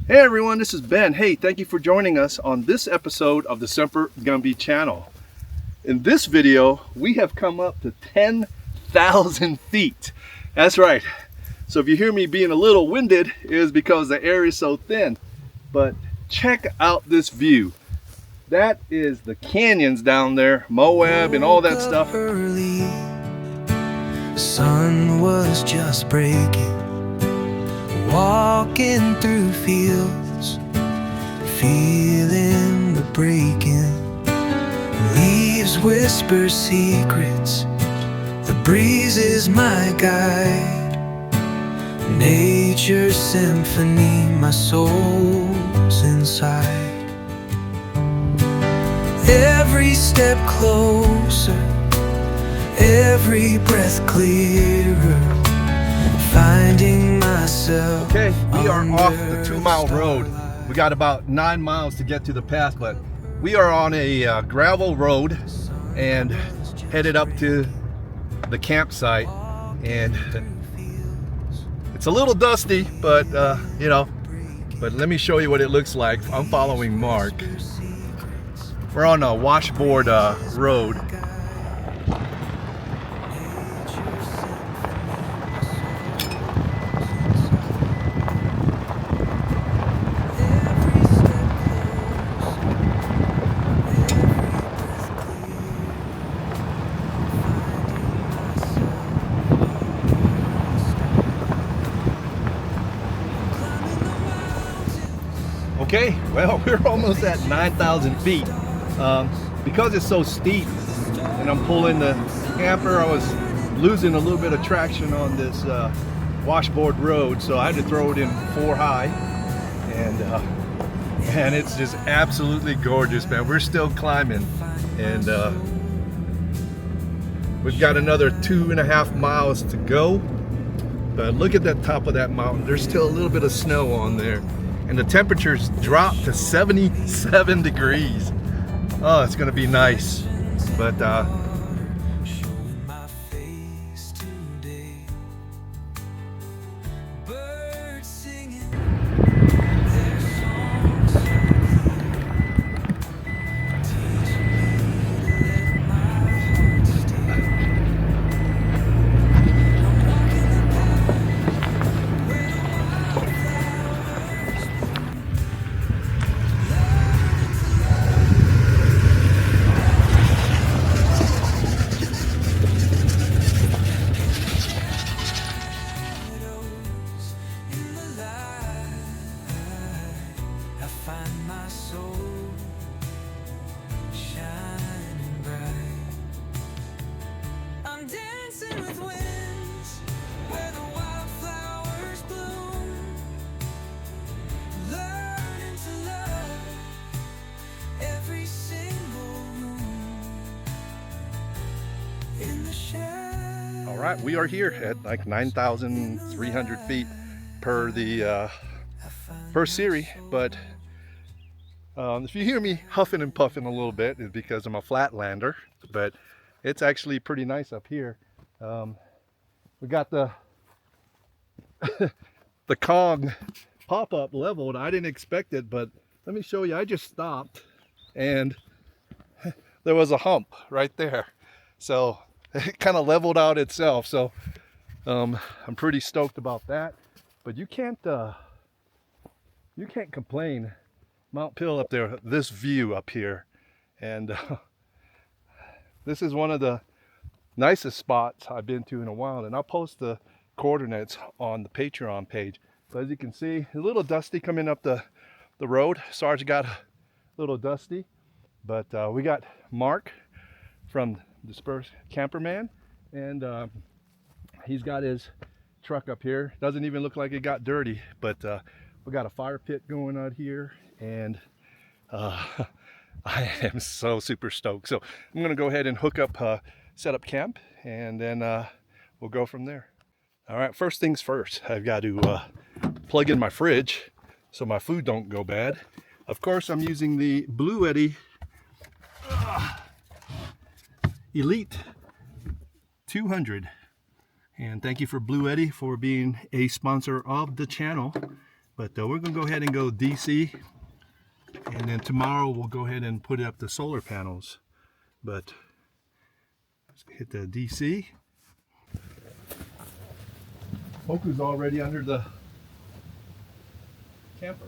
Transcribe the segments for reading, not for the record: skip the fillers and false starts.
Hey everyone, this is Ben. Hey, thank you for joining us on this episode of the Semper Gumbie channel. In this video, we have come up to 10,000 feet. That's right. So if you hear me being a little winded, it is because the air is so thin. But check out this view. That is the canyons down there, Moab and all that stuff. Early, the sun was just breaking. Walking through fields, feeling the breaking. Leaves whisper secrets. The breeze is my guide. Nature's symphony, my soul's inside. Every step closer, every breath clearer. Finding myself. Okay, we are off the 2-mile road. We got about 9 miles to get to the pass, but we are on a gravel road and headed up to the campsite. And it's a little dusty, but you know, but let me show you what it looks like. I'm following Mark. We're on a washboard road. Okay, well, we're almost at 9,000 feet. Because it's so steep and I'm pulling the camper, I was losing a little bit of traction on this washboard road, so I had to throw it in 4 high. And man, it's just absolutely gorgeous, man. We're still climbing, and we've got another 2.5 miles to go. But look at that top of that mountain. There's still a little bit of snow on there. And the temperatures dropped to 77 degrees. Oh, it's gonna be nice. But all right, we are here at like 9,300 feet per the first series. But if you hear me huffing and puffing a little bit, it's because I'm a flatlander. But it's actually pretty nice up here. We got the the Kong pop-up leveled. I didn't expect it, but let me show you. I just stopped and there was a hump right there, so it kind of leveled out itself. So I'm pretty stoked about that. But you can't complain. Mount Pill up there, this view up here, and this is one of the nicest spots I've been to in a while, and I'll post the coordinates on the Patreon page. But as you can see, a little dusty coming up the road. Sarge got a little dusty, but we got Mark from Dispersed Camper Man, and he's got his truck up here. Doesn't even look like it got dirty, but we got a fire pit going out here, and I am so super stoked. So I'm gonna go ahead and hook up, set up camp, and then we'll go from there. All right, first things first, I've got to plug in my fridge so my food don't go bad. Of course, I'm using the Bluetti Elite 200, and thank you for Bluetti for being a sponsor of the channel. But we're gonna go ahead and go DC, and then tomorrow we'll go ahead and put up the solar panels. But let's hit the DC. Hoku's already under the camper.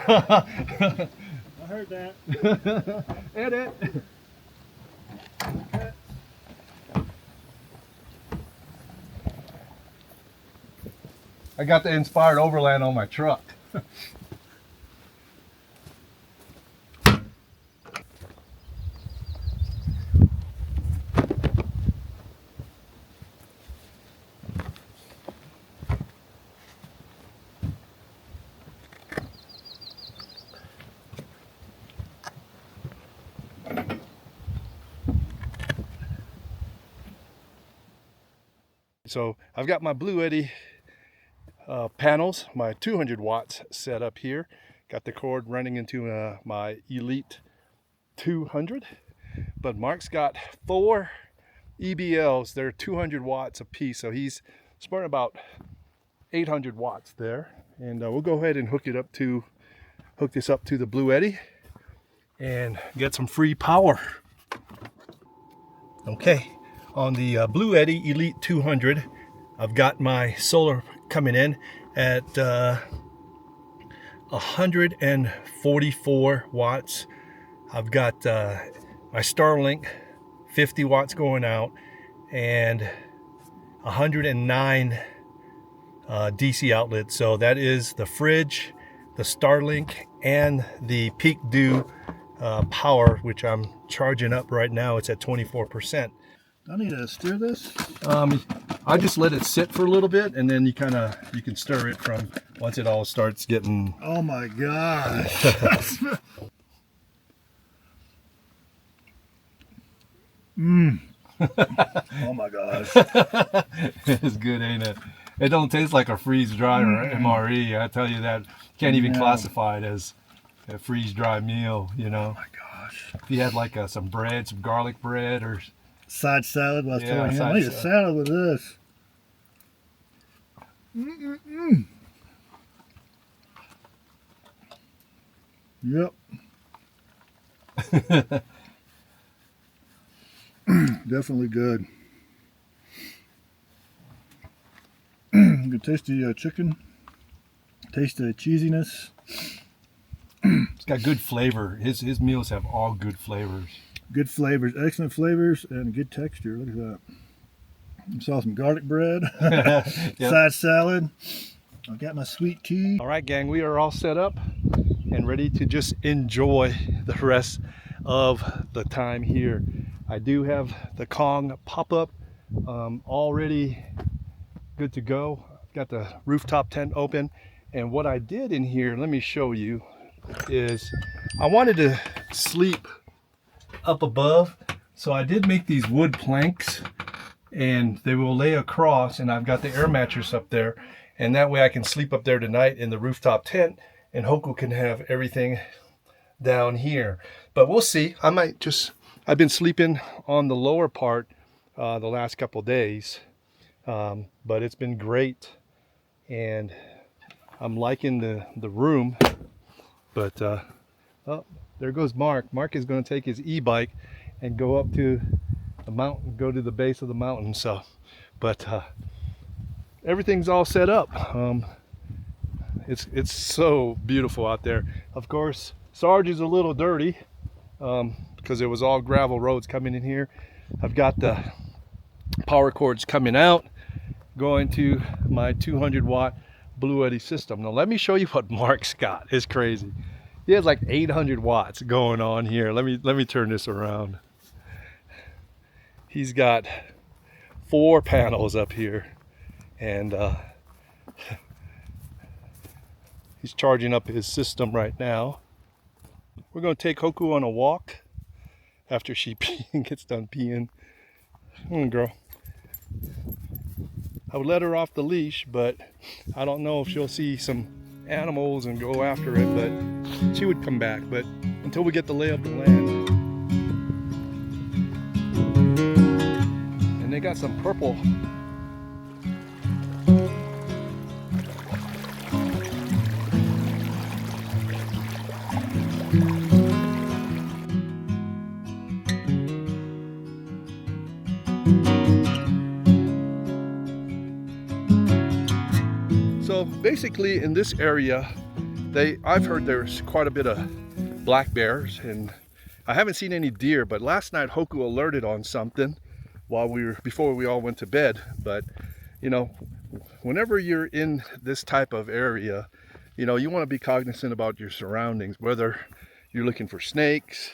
I heard that. Edit. I got the inspired Overland on my truck. So I've got my Bluetti panels, my 200 watts set up here. Got the cord running into my Elite 200. But Mark's got 4 EBLs. They're 200 watts a piece. So he's spurting about 800 watts there. And we'll go ahead and hook this up to the Bluetti and get some free power. Okay. On the Bluetti Elite 200, I've got my solar coming in at 144 watts. I've got my Starlink 50 watts going out and 109 DC outlets. So that is the fridge, the Starlink, and the Peak Dew power, which I'm charging up right now. It's at 24%. I need to stir this. I just let it sit for a little bit, and then you can stir it from once it all starts getting. Oh my gosh. Oh my gosh. It's good, ain't it? It don't taste like a freeze dry or MRE. I tell you that. Can't even classify it as a freeze dry meal. You know. Oh my gosh. If you had like some bread, some garlic bread, or Side salad. I was telling him, side I need a salad with this. Yep. Definitely good. You can taste the chicken. Taste the cheesiness. it's got good flavor. His meals have all good flavors. Good flavors, excellent flavors, and good texture. Look at that. I saw some garlic bread, side salad. I got my sweet tea. All right, gang, we are all set up and ready to just enjoy the rest of the time here. I do have the Kong pop-up already good to go. I've got the rooftop tent open, and what I did in here, let me show you, is I wanted to sleep up above, so I did make these wood planks, and they will lay across, and I've got the air mattress up there, and that way I can sleep up there tonight in the rooftop tent, and Hoku can have everything down here. But we'll see. I've been sleeping on the lower part the last couple days, but it's been great, and I'm liking the room. But oh, there goes Mark. Mark is going to take his e-bike and go up to the mountain, go to the base of the mountain. So, but everything's all set up. It's so beautiful out there. Of course, Sarge is a little dirty because it was all gravel roads coming in here. I've got the power cords coming out, going to my 200 watt Bluetti system. Now let me show you what Mark's got. It's crazy. He has like 800 watts going on here. Let me turn this around. He's got 4 panels up here, and he's charging up his system right now. We're going to take Hoku on a walk after she gets done peeing. Come on, girl. I would let her off the leash, but I don't know if she'll see some animals and go after it, but she would come back. But until we get the lay of the land. And they got some purple. So basically in this area, I've heard there's quite a bit of black bears, and I haven't seen any deer, but last night Hoku alerted on something before we all went to bed. But you know, whenever you're in this type of area, you know, you want to be cognizant about your surroundings, whether you're looking for snakes,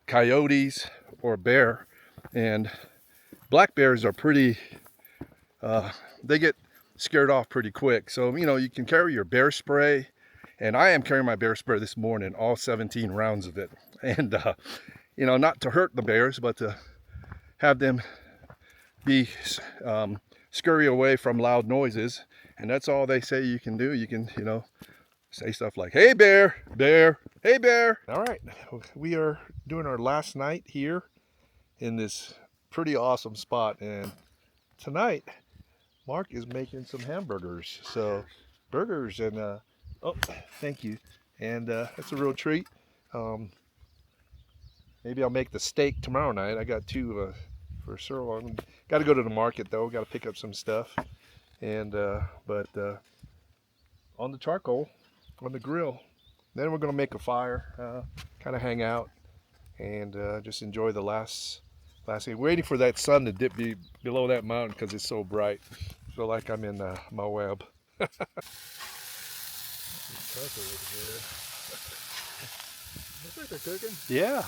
coyotes, or bear. And black bears are pretty, they get scared off pretty quick. So, you know, you can carry your bear spray, and I am carrying my bear spray this morning, all 17 rounds of it. And, you know, not to hurt the bears, but to have them scurry away from loud noises. And that's all they say you can do. You can, you know, say stuff like, hey bear, bear, hey bear. All right, we are doing our last night here in this pretty awesome spot. And tonight, Mark is making some hamburgers. So burgers and, oh, thank you. And that's a real treat. Maybe I'll make the steak tomorrow night. I got two for sirloin. Got to go to the market though. Got to pick up some stuff. And but on the charcoal, on the grill. Then we're gonna make a fire, kind of hang out, and just enjoy the last day. Waiting for that sun to dip below that mountain because it's so bright. Feel like I'm in Moab. Looks like they're cooking. Yeah.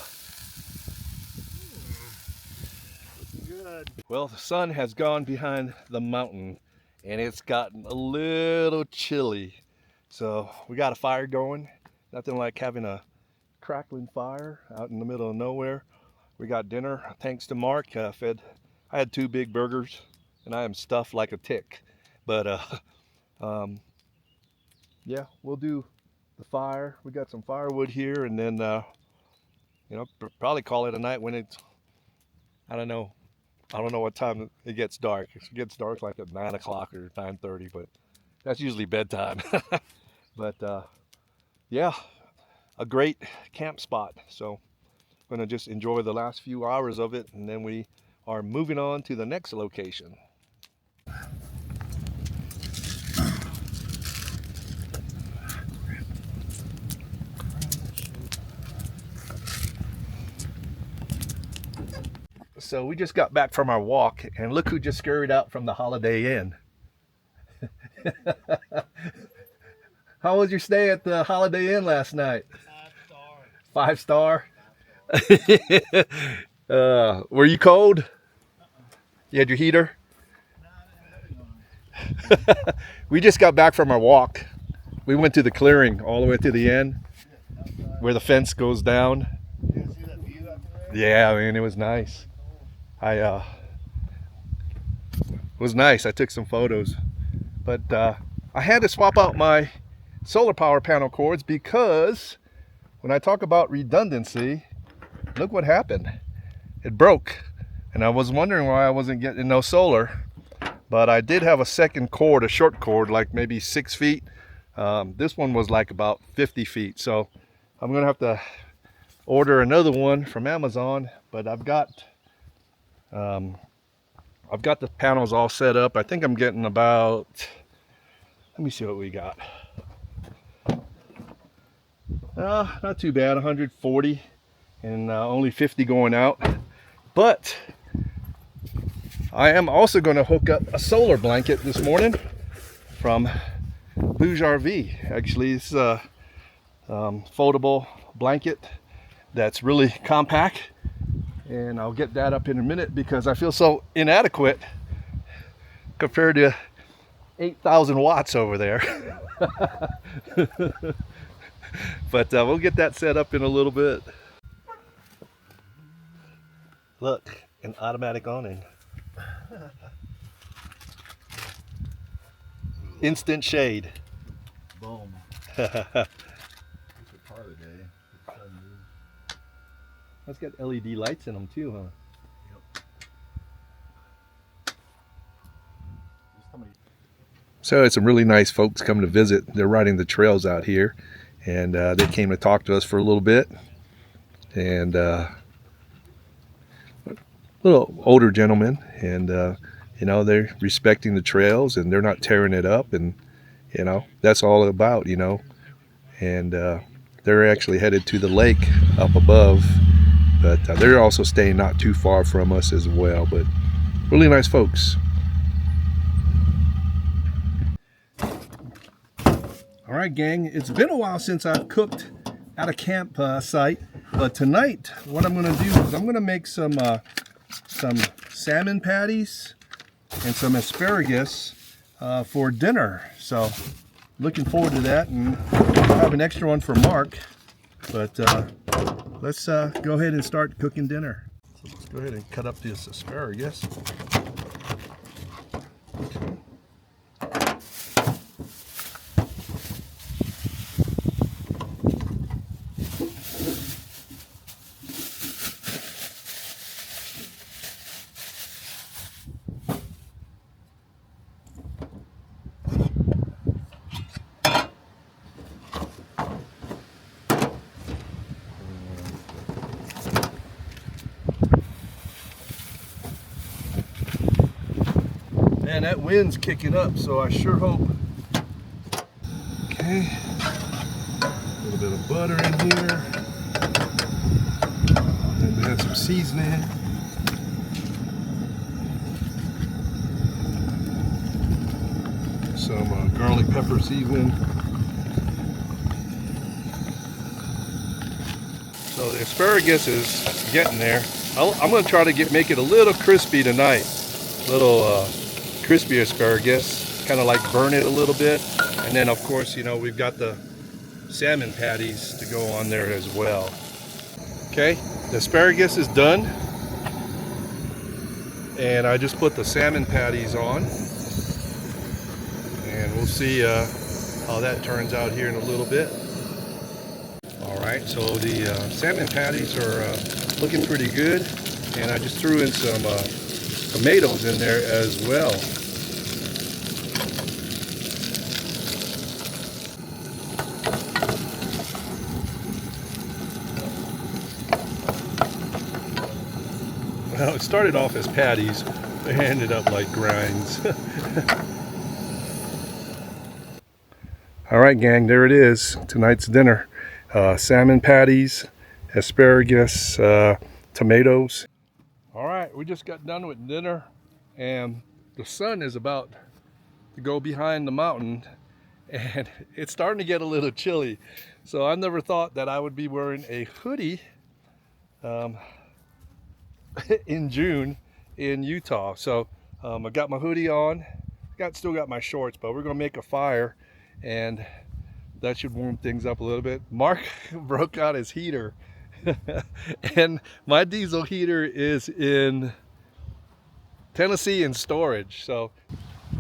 Good. Well, the sun has gone behind the mountain, and it's gotten a little chilly. So we got a fire going. Nothing like having a crackling fire out in the middle of nowhere. We got dinner, thanks to Mark. I had 2 big burgers, and I am stuffed like a tick. But yeah, we'll do the fire. We got some firewood here, and then you know, probably call it a night when it's, I don't know what time it gets dark. It gets dark like at 9 o'clock or 9:30, but that's usually bedtime. But yeah, a great camp spot. So I'm gonna just enjoy the last few hours of it, and then we are moving on to the next location. So we just got back from our walk, and look who just scurried out from the Holiday Inn. How was your stay at the Holiday Inn last night? 5 star. 5 star? Were you cold? You had your heater? We just got back from our walk. We went to the clearing all the way to the end where the fence goes down. Yeah, I mean, it was nice. It was nice. I took some photos, but I had to swap out my solar power panel cords because when I talk about redundancy, look what happened. It broke, and I was wondering why I wasn't getting no solar, but I did have a second cord, a short cord, like maybe 6 feet. This one was like about 50 feet, so I'm gonna have to order another one from Amazon. But I've got the panels all set up. I think I'm getting about, let me see what we got. Not too bad, 140 and only 50 going out. But I am also going to hook up a solar blanket this morning from BougeRV. Actually, it's a foldable blanket that's really compact, and I'll get that up in a minute because I feel so inadequate compared to 8,000 watts over there. But we'll get that set up in a little bit. Look, an automatic awning. Instant shade. Boom. That's a part of the day. That's got LED lights in them too, huh? So it's some really nice folks coming to visit. They're riding the trails out here, and they came to talk to us for a little bit. And little older gentlemen, and you know, they're respecting the trails and they're not tearing it up, and you know, that's all about, you know. And they're actually headed to the lake up above, but they're also staying not too far from us as well. But really nice folks. All right, gang, it's been a while since I've cooked at a camp site, but tonight what I'm going to do is I'm going to make some salmon patties and some asparagus for dinner. So looking forward to that, and I'll have an extra one for Mark. But let's go ahead and start cooking dinner. So let's go ahead and cut up this asparagus. Man, that wind's kicking up, so I sure hope. Okay, a little bit of butter in here, and we have some seasoning. Some garlic pepper seasoning. So the asparagus is getting there. I'm going to try to make it a little crispy tonight. Little crispy asparagus, kind of like burn it a little bit. And then of course, you know, we've got the salmon patties to go on there as well. Okay, the asparagus is done, and I just put the salmon patties on, and we'll see how that turns out here in a little bit. All right, so the salmon patties are looking pretty good, and I just threw in some tomatoes in there as well. Well, it started off as patties, they ended up like grinds. All right, gang, there it is. Tonight's dinner. Salmon patties, asparagus, tomatoes. All right, we just got done with dinner, and the sun is about to go behind the mountain, and it's starting to get a little chilly. So I never thought that I would be wearing a hoodie in June in Utah. So I got my hoodie on, still got my shorts, but we're gonna make a fire, and that should warm things up a little bit. Mark broke out his heater and my diesel heater is in Tennessee in storage. So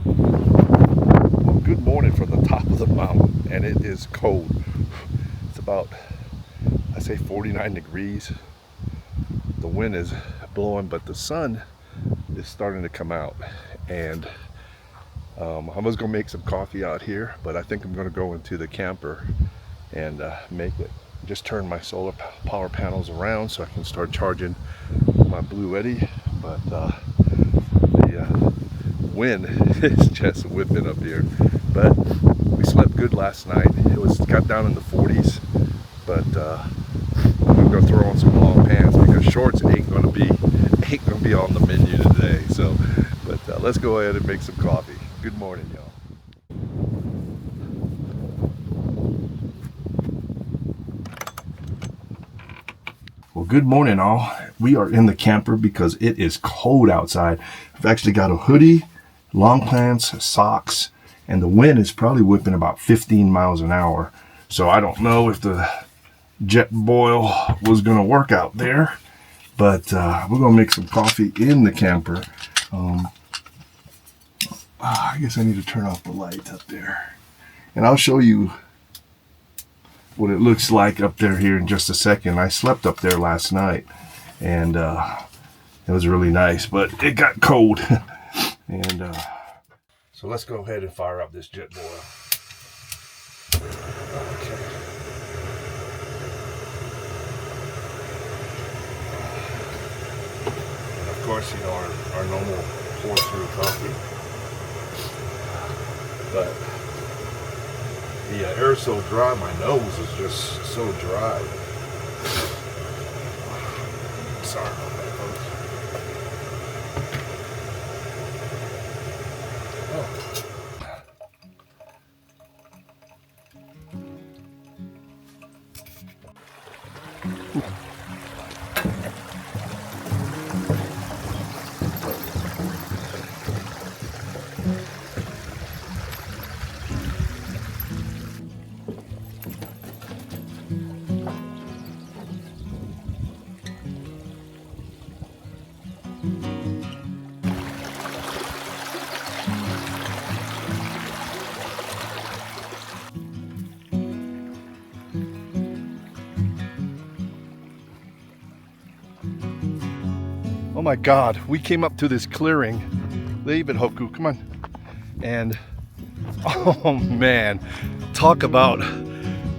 well, good morning from the top of the mountain, and it is cold. It's about, I say 49 degrees. The wind is blowing, but the sun is starting to come out, and I was gonna make some coffee out here, but I think I'm gonna go into the camper and make it. Just turn my solar power panels around so I can start charging my Bluetti, but the wind is just whipping up here. But we slept good last night. It got down in the 40s, but I'm gonna throw on some long pants because shorts ain't gonna be on the menu today. So, but let's go ahead and make some coffee. Good morning, y'all. Well, good morning, all. We are in the camper because it is cold outside. I've actually got a hoodie, long pants, socks, and the wind is probably whipping about 15 miles an hour. So I don't know if the jet boil was going to work out there, But we're gonna make some coffee in the camper. I guess I need to turn off the light up there, and I'll show you what it looks like up there here in just a second. I slept up there last night, and it was really nice, but it got cold. And so let's go ahead and fire up this jet boiler. Okay. And of course, you know, our normal pour through coffee, but the air is so dry, my nose is just so dry. Sorry about that, folks. Oh my God, we came up to this clearing. Leave it, Hoku, come on. And oh man, talk about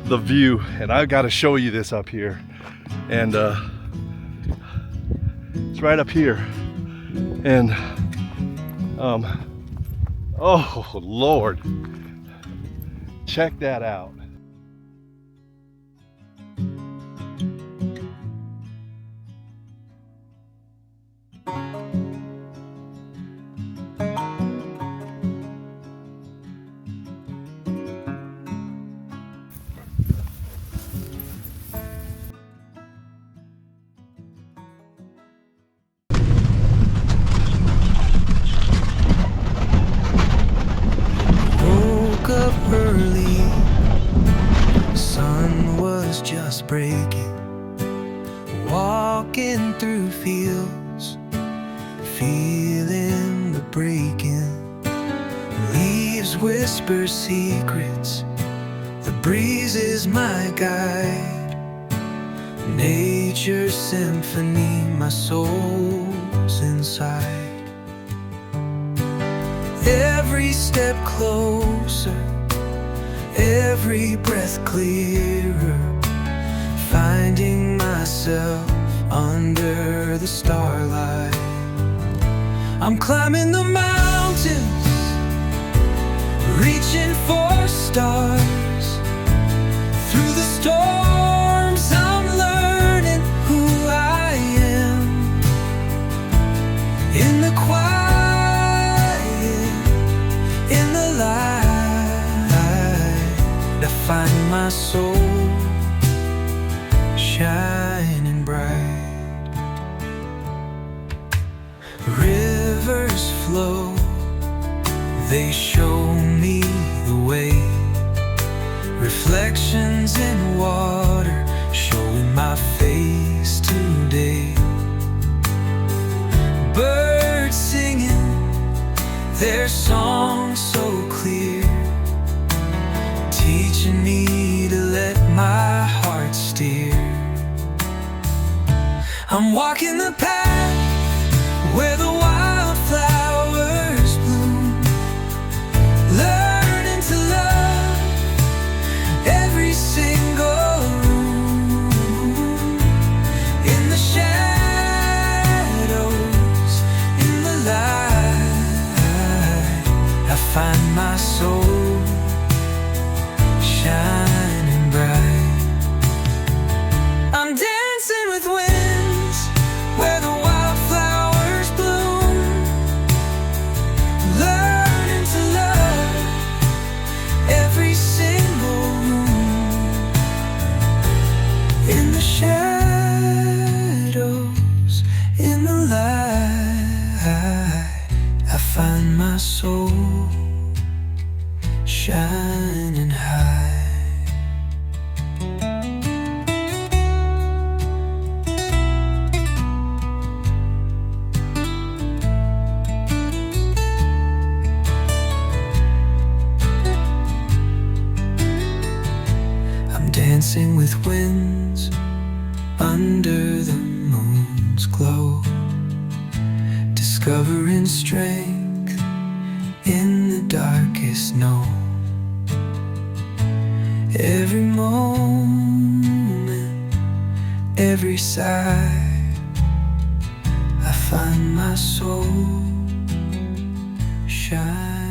the view. And I gotta show you this up here. And it's right up here. And oh Lord, check that out. Early, sun was just breaking, walking through fields, feeling the breaking. Leaves whisper secrets, the breeze is my guide. Nature's symphony, my soul's inside. Every step closer, every breath clearer, finding myself under the starlight. I'm climbing the mountains, reaching for stars. Through the storms, I'm learning who I am. In the quiet, in the light, I find my soul shining bright. Rivers flow, they show me the way. Reflections in water, showing my face today. Birds singing, their song so clear, teaching me to let my heart steer. I'm walking the path where the wildflowers bloom, learning to love every single room. In the shadows, in the light, I find my soul shining bright. I'm dancing with winds where the wildflowers bloom, learning to love every single room. In the shadows, in the light, I find my soul shining high. dancing with winds under the moon's glow, discovering strength in the darkest no. Every moment, every sigh, I find my soul shine.